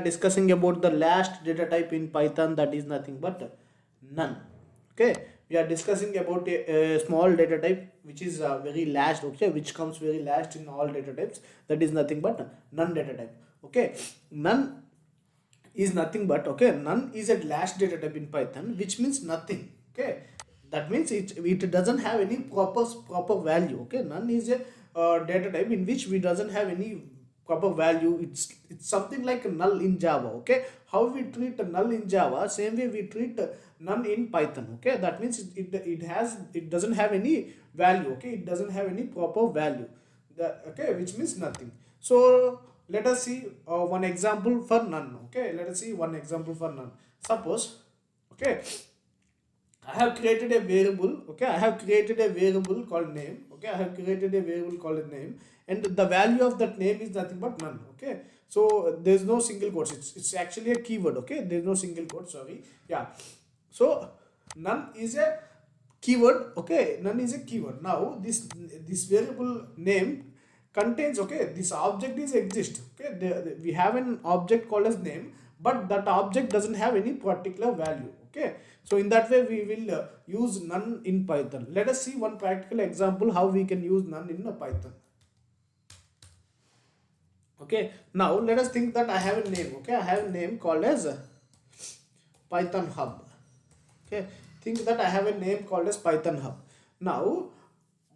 discussing about the last data type in Python, that is nothing but none. Okay, we are discussing about a small data type which is very last, okay, which comes very last in all data types, that is nothing but none data type. Okay, none is nothing but, okay, none is a last data type in Python, which means nothing. Okay, that means it doesn't have any proper value. Okay, none is a data type in which we doesn't have any proper value. It's something like a null in Java. Okay, how we treat a null in Java, same way we treat none in Python. Okay, that means it doesn't have any value. Okay, it doesn't have any proper value. Okay, which means nothing. So let us see one example for none. Okay, let us see one example for none. Suppose, okay, I have created a variable. Okay, I have created a variable called name. Okay, I have created a variable called name, and the value of that name is nothing but none. Okay, so there is no single quotes. It's actually a keyword. Okay, there is no single quote. Sorry. Yeah. So none is a keyword. Okay, none is a keyword. Now this variable name contains, okay, this object is exist. Okay, we have an object called as name, but that object doesn't have any particular value. Okay, so in that way we will use none in Python. Let us see one practical example how we can use none in Python. Okay, now let us think that I have a name. Okay, I have a name called as Python hub. Okay, think that I have a name called as Python hub. Now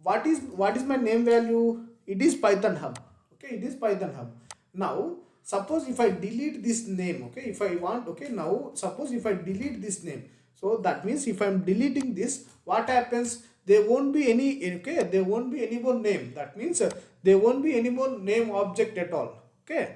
what is my name value? It is Python hub. Okay, it is Python hub. Now suppose if I delete this name, okay, if I want, okay, now suppose if I delete this name, so that means if I'm deleting this, what happens? There won't be any, okay, there won't be any more name. That means there won't be any more name object at all. Okay,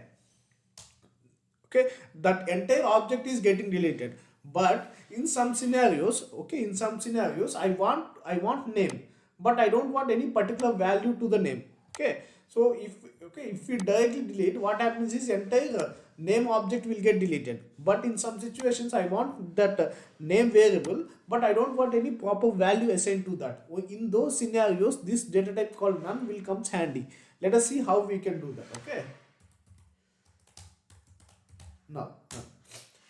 okay, that entire object is getting deleted. But in some scenarios, okay, in some scenarios I want name, but I don't want any particular value to the name. Okay, so if we directly delete, what happens is entire name object will get deleted. But in some situations I want that name variable, but I don't want any proper value assigned to that. In those scenarios, this data type called none will comes handy. Let us see how we can do that. Okay, now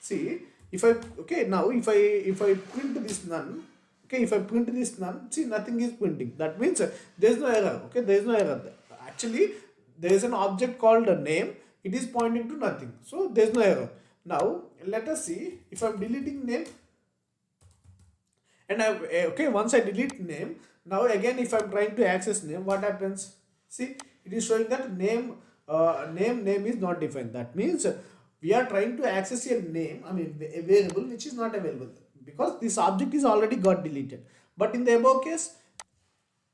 see, if I, okay, now if I print this none, okay, if I print this none, see, nothing is printing. That means there is no error. Okay, there is no error there. Actually there is an object called a name, it is pointing to nothing, so there is no error. Now let us see, if I am deleting name, and okay, once I delete name, now again if I am trying to access name, what happens? See, it is showing that name name is not defined. That means we are trying to access a name, I mean a variable which is not available, because this object is already got deleted. But in the above case,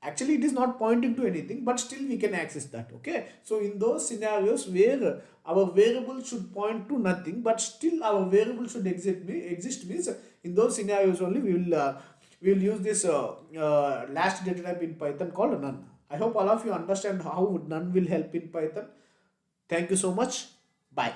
actually it is not pointing to anything, but still we can access that. Okay, so in those scenarios where our variable should point to nothing, but still our variable should exist means, in those scenarios only we will use this last data type in Python called none. I hope all of you understand how none will help in Python. Thank you so much. Bye.